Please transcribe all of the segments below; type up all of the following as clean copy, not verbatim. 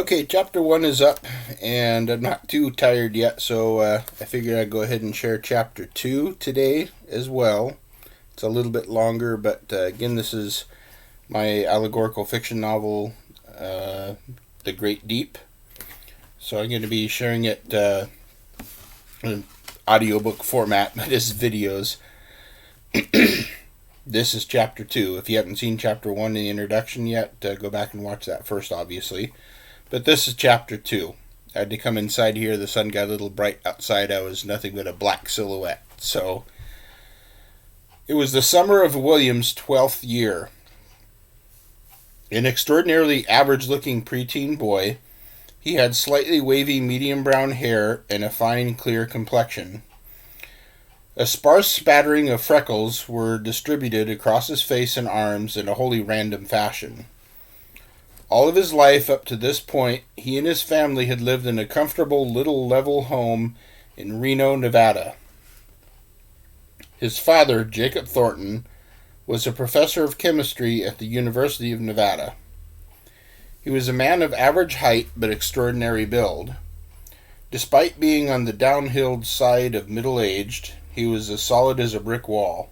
Okay, chapter 1 is up, and I'm not too tired yet, so I figured I'd go ahead and share chapter 2 today as well. It's a little bit longer, but again, this is my allegorical fiction novel, The Great Deep. So I'm going to be sharing it in audiobook format, but as videos. This is chapter 2. If you haven't seen chapter 1 in the introduction yet, go back and watch that first, obviously. But this is chapter 2. I had to come inside here. The sun got a little bright outside. I was nothing but a black silhouette. So, it was the summer of William's 12th year. An extraordinarily average-looking preteen boy, he had slightly wavy medium brown hair and a fine, clear complexion. A sparse spattering of freckles were distributed across his face and arms in a wholly random fashion. All of his life up to this point, he and his family had lived in a comfortable little level home in Reno, Nevada. His father, Jacob Thornton, was a professor of chemistry at the University of Nevada. He was a man of average height but extraordinary build. Despite being on the downhill side of middle-aged, he was as solid as a brick wall.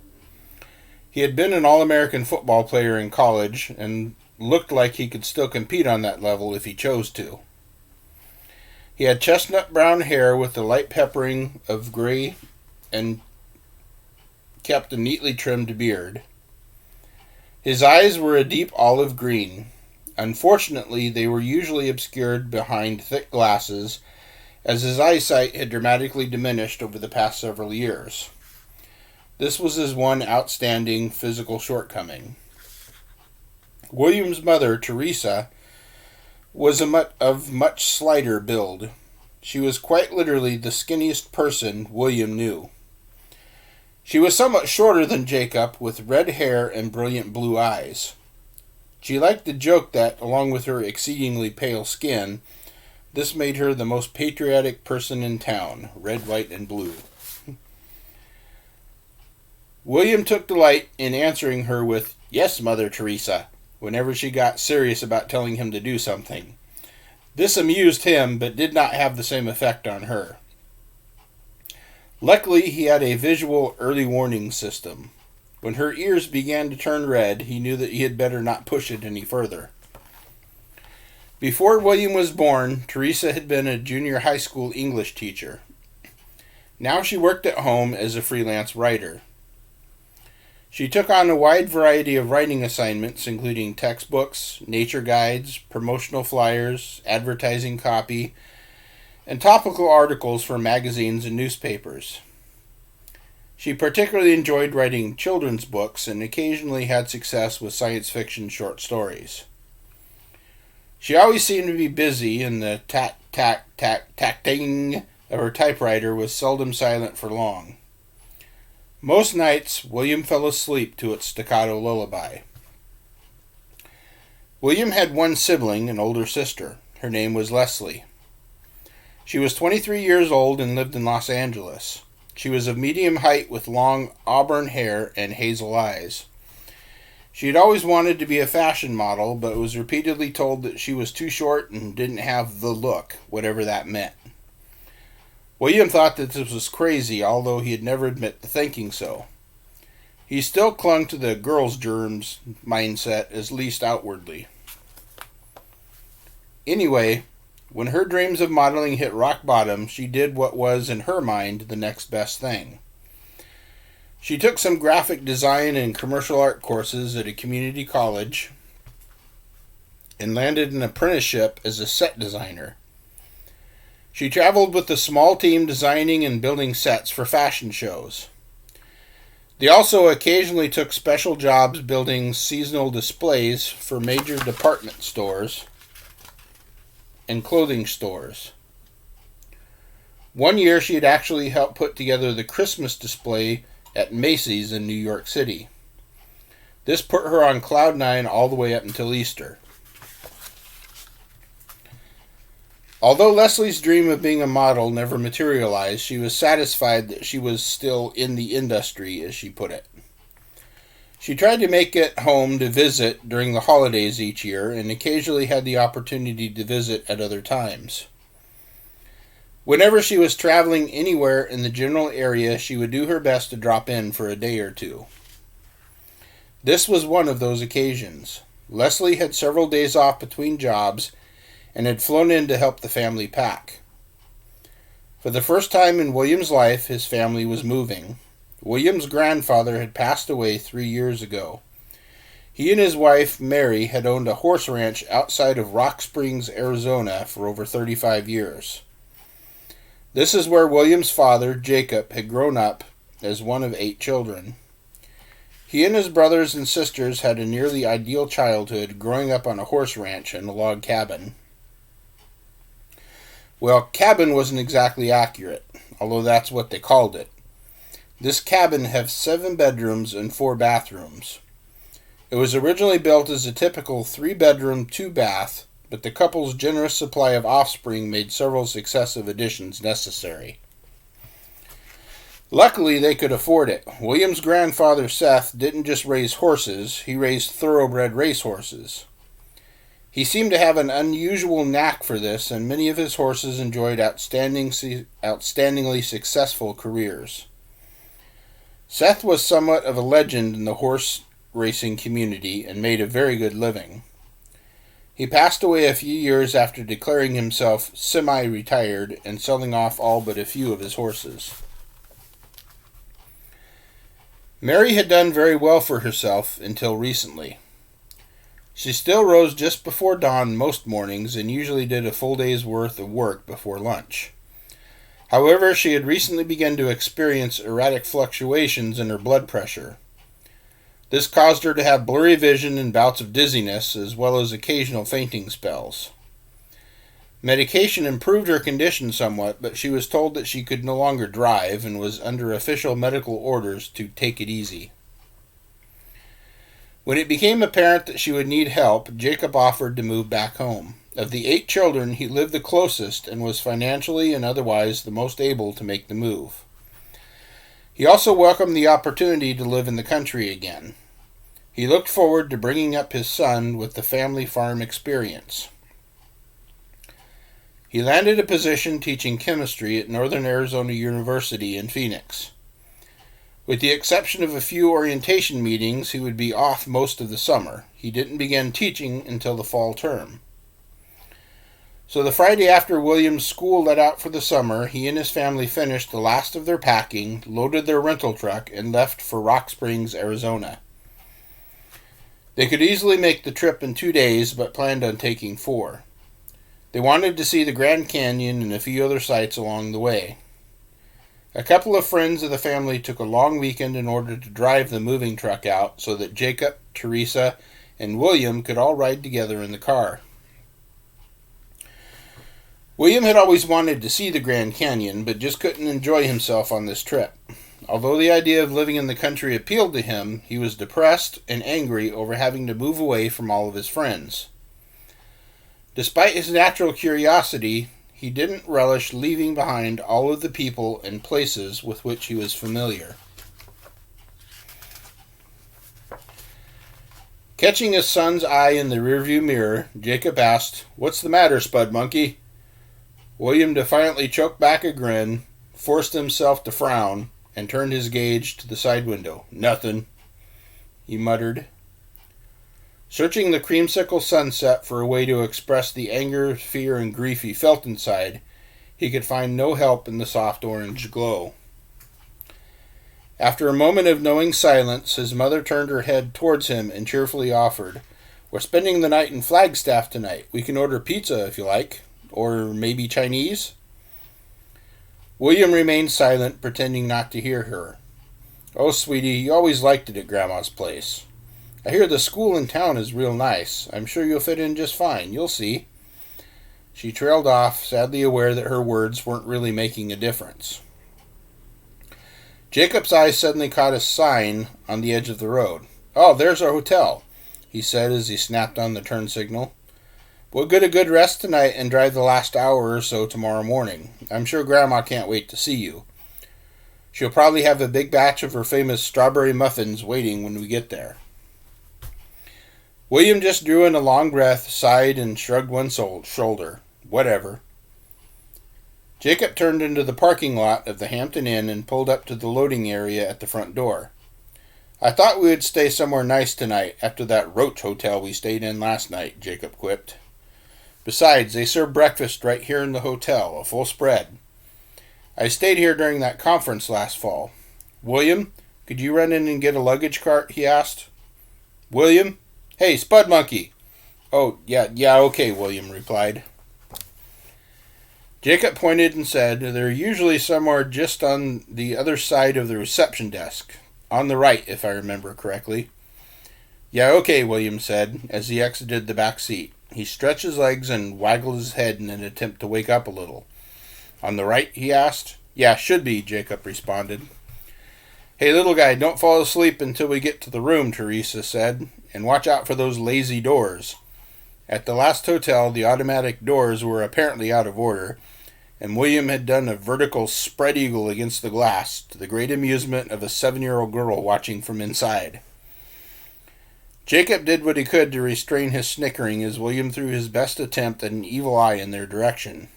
He had been an All-American football player in college and looked like he could still compete on that level if he chose to. He had chestnut brown hair with a light peppering of gray and kept a neatly trimmed beard. His eyes were a deep olive green. Unfortunately, they were usually obscured behind thick glasses, as his eyesight had dramatically diminished over the past several years. This was his one outstanding physical shortcoming. William's mother, Teresa, was of much slighter build. She was quite literally the skinniest person William knew. She was somewhat shorter than Jacob, with red hair and brilliant blue eyes. She liked to joke that, along with her exceedingly pale skin, this made her the most patriotic person in town, red, white, and blue. William took delight in answering her with, "Yes, Mother Teresa," whenever she got serious about telling him to do something. This amused him, but did not have the same effect on her. Luckily, he had a visual early warning system. When her ears began to turn red, he knew that he had better not push it any further. Before William was born, Teresa had been a junior high school English teacher. Now she worked at home as a freelance writer. She took on a wide variety of writing assignments, including textbooks, nature guides, promotional flyers, advertising copy, and topical articles for magazines and newspapers. She particularly enjoyed writing children's books and occasionally had success with science fiction short stories. She always seemed to be busy, and the tack-tack-tack-tack-ting of her typewriter was seldom silent for long. Most nights, William fell asleep to its staccato lullaby. William had one sibling, an older sister. Her name was Leslie. She was 23 years old and lived in Los Angeles. She was of medium height with long auburn hair and hazel eyes. She had always wanted to be a fashion model, but was repeatedly told that she was too short and didn't have the look, whatever that meant. William thought that this was crazy, although he had never admitted to thinking so. He still clung to the girl's germs mindset, at least outwardly. Anyway, when her dreams of modeling hit rock bottom, she did what was, in her mind, the next best thing. She took some graphic design and commercial art courses at a community college and landed an apprenticeship as a set designer. She traveled with a small team designing and building sets for fashion shows. They also occasionally took special jobs building seasonal displays for major department stores and clothing stores. One year she had actually helped put together the Christmas display at Macy's in New York City. This put her on cloud nine all the way up until Easter. Although Leslie's dream of being a model never materialized, she was satisfied that she was still in the industry, as she put it. She tried to make it home to visit during the holidays each year and occasionally had the opportunity to visit at other times. Whenever she was traveling anywhere in the general area, she would do her best to drop in for a day or two. This was one of those occasions. Leslie had several days off between jobs and had flown in to help the family pack. For the first time in William's life, his family was moving. William's grandfather had passed away 3 years ago. He and his wife, Mary, had owned a horse ranch outside of Rock Springs, Arizona for over 35 years. This is where William's father, Jacob, had grown up as one of 8 children. He and his brothers and sisters had a nearly ideal childhood, growing up on a horse ranch in a log cabin. Well, cabin wasn't exactly accurate, although that's what they called it. This cabin had 7 bedrooms and 4 bathrooms. It was originally built as a typical 3-bedroom, 2-bath, but the couple's generous supply of offspring made several successive additions necessary. Luckily, they could afford it. William's grandfather, Seth, didn't just raise horses, he raised thoroughbred racehorses. He seemed to have an unusual knack for this, and many of his horses enjoyed outstandingly successful careers. Seth was somewhat of a legend in the horse racing community and made a very good living. He passed away a few years after declaring himself semi-retired and selling off all but a few of his horses. Mary had done very well for herself until recently. She still rose just before dawn most mornings and usually did a full day's worth of work before lunch. However, she had recently begun to experience erratic fluctuations in her blood pressure. This caused her to have blurry vision and bouts of dizziness, as well as occasional fainting spells. Medication improved her condition somewhat, but she was told that she could no longer drive and was under official medical orders to take it easy. When it became apparent that she would need help, Jacob offered to move back home. Of the 8 children, he lived the closest and was financially and otherwise the most able to make the move. He also welcomed the opportunity to live in the country again. He looked forward to bringing up his son with the family farm experience. He landed a position teaching chemistry at Northern Arizona University in Phoenix. With the exception of a few orientation meetings, he would be off most of the summer. He didn't begin teaching until the fall term. So the Friday after William's school let out for the summer, he and his family finished the last of their packing, loaded their rental truck, and left for Rock Springs, Arizona. They could easily make the trip in 2 days, but planned on taking 4. They wanted to see the Grand Canyon and a few other sites along the way. A couple of friends of the family took a long weekend in order to drive the moving truck out so that Jacob, Teresa, and William could all ride together in the car. William had always wanted to see the Grand Canyon, but just couldn't enjoy himself on this trip. Although the idea of living in the country appealed to him, he was depressed and angry over having to move away from all of his friends. Despite his natural curiosity, he didn't relish leaving behind all of the people and places with which he was familiar. Catching his son's eye in the rearview mirror, Jacob asked, "What's the matter, Spud Monkey?" William defiantly choked back a grin, forced himself to frown, and turned his gaze to the side window. "Nothing," he muttered. Searching the creamsicle sunset for a way to express the anger, fear, and grief he felt inside, he could find no help in the soft orange glow. After a moment of knowing silence, his mother turned her head towards him and cheerfully offered, "We're spending the night in Flagstaff tonight. We can order pizza if you like. Or maybe Chinese?" William remained silent, pretending not to hear her. "Oh, sweetie, you always liked it at Grandma's place. I hear the school in town is real nice. I'm sure you'll fit in just fine. You'll see." She trailed off, sadly aware that her words weren't really making a difference. Jacob's eyes suddenly caught a sign on the edge of the road. "Oh, there's our hotel," he said as he snapped on the turn signal. "We'll get a good rest tonight and drive the last hour or so tomorrow morning. I'm sure Grandma can't wait to see you." She'll probably have a big batch of her famous strawberry muffins waiting when we get there. William just drew in a long breath, sighed, and shrugged one shoulder. Whatever. Jacob turned into the parking lot of the Hampton Inn and pulled up to the loading area at the front door. I thought we would stay somewhere nice tonight after that roach hotel we stayed in last night, Jacob quipped. Besides, they serve breakfast right here in the hotel, a full spread. I stayed here during that conference last fall. William, could you run in and get a luggage cart? He asked. William? Hey, Spud Monkey! Oh, yeah, okay, William replied. Jacob pointed and said, they're usually somewhere just on the other side of the reception desk. On the right, if I remember correctly. Yeah, okay, William said, as he exited the back seat. He stretched his legs and waggled his head in an attempt to wake up a little. On the right, he asked. Yeah, should be, Jacob responded. Hey, little guy, don't fall asleep until we get to the room, Teresa said, and watch out for those lazy doors. At the last hotel, the automatic doors were apparently out of order, and William had done a vertical spread eagle against the glass, to the great amusement of a 7-year-old girl watching from inside. Jacob did what he could to restrain his snickering as William threw his best attempt at an evil eye in their direction.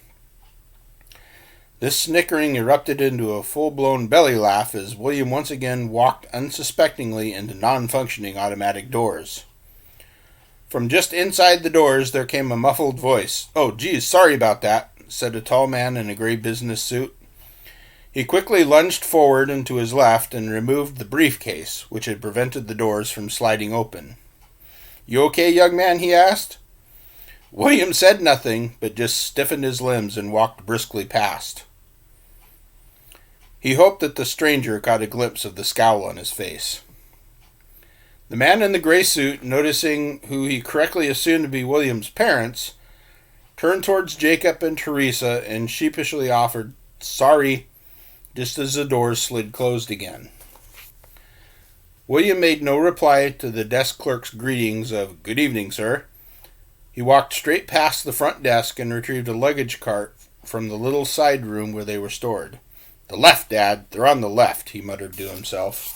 This snickering erupted into a full-blown belly laugh as William once again walked unsuspectingly into non-functioning automatic doors. From just inside the doors there came a muffled voice. Oh, geez, sorry about that, said a tall man in a gray business suit. He quickly lunged forward and to his left and removed the briefcase, which had prevented the doors from sliding open. You okay, young man? He asked. William said nothing, but just stiffened his limbs and walked briskly past. He hoped that the stranger caught a glimpse of the scowl on his face. The man in the gray suit, noticing who he correctly assumed to be William's parents, turned towards Jacob and Teresa and sheepishly offered, sorry, just as the doors slid closed again. William made no reply to the desk clerk's greetings of, good evening, sir. He walked straight past the front desk and retrieved a luggage cart from the little side room where they were stored. The left, Dad. They're on the left, he muttered to himself.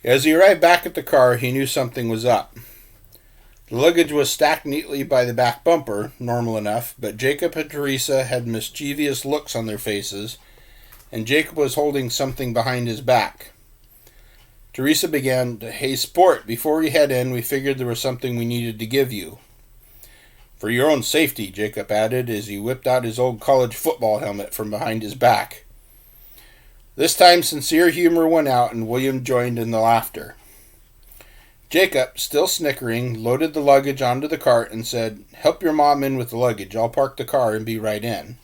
As he arrived back at the car, he knew something was up. The luggage was stacked neatly by the back bumper, normal enough, but Jacob and Teresa had mischievous looks on their faces, and Jacob was holding something behind his back. Teresa began, Hey, sport, before we head in, we figured there was something we needed to give you. For your own safety, Jacob added, as he whipped out his old college football helmet from behind his back. This time sincere humor went out, and William joined in the laughter. Jacob, still snickering, loaded the luggage onto the cart and said, Help your mom in with the luggage. I'll park the car and be right in.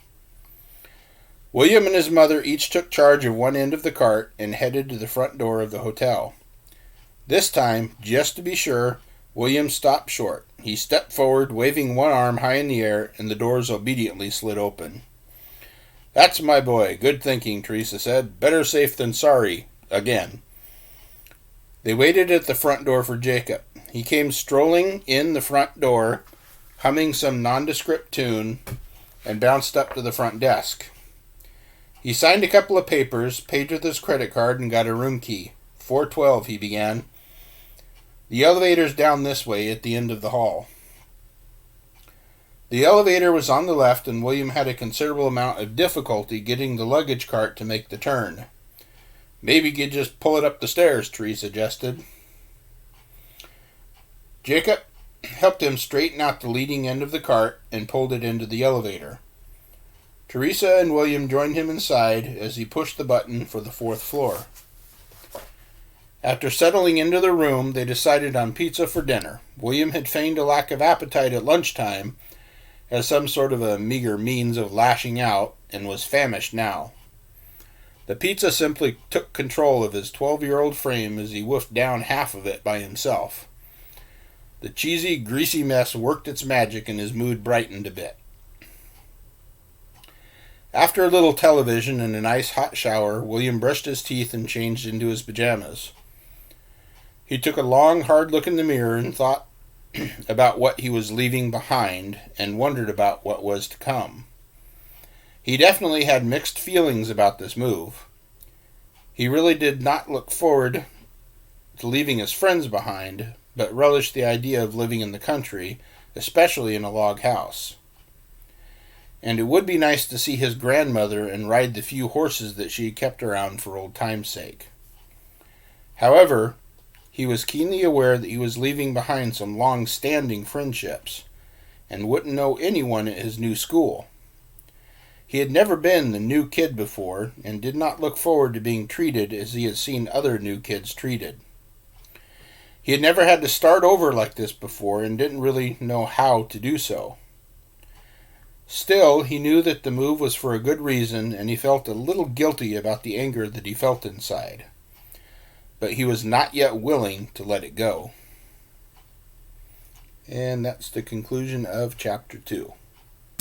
William and his mother each took charge of one end of the cart and headed to the front door of the hotel. This time, just to be sure, William stopped short. He stepped forward, waving one arm high in the air, and the doors obediently slid open. That's my boy. Good thinking, Teresa said. Better safe than sorry. Again. They waited at the front door for Jacob. He came strolling in the front door, humming some nondescript tune, and bounced up to the front desk. He signed a couple of papers, paid with his credit card, and got a room key. 412, he began. The elevator's down this way at the end of the hall. The elevator was on the left, and William had a considerable amount of difficulty getting the luggage cart to make the turn. Maybe you could just pull it up the stairs, Teresa suggested. Jacob helped him straighten out the leading end of the cart and pulled it into the elevator. Teresa and William joined him inside as he pushed the button for the 4th floor. After settling into the room, they decided on pizza for dinner. William had feigned a lack of appetite at lunchtime as some sort of a meager means of lashing out, and was famished now. The pizza simply took control of his 12-year-old frame as he wolfed down half of it by himself. The cheesy, greasy mess worked its magic and his mood brightened a bit. After a little television and a nice hot shower, William brushed his teeth and changed into his pajamas. He took a long, hard look in the mirror and thought about what he was leaving behind and wondered about what was to come. He definitely had mixed feelings about this move. He really did not look forward to leaving his friends behind, but relished the idea of living in the country, especially in a log house. And it would be nice to see his grandmother and ride the few horses that she had kept around for old time's sake. However, he was keenly aware that he was leaving behind some long-standing friendships, and wouldn't know anyone at his new school. He had never been the new kid before, and did not look forward to being treated as he had seen other new kids treated. He had never had to start over like this before, and didn't really know how to do so. Still, he knew that the move was for a good reason, and he felt a little guilty about the anger that he felt inside. But he was not yet willing to let it go. And that's the conclusion of chapter 2.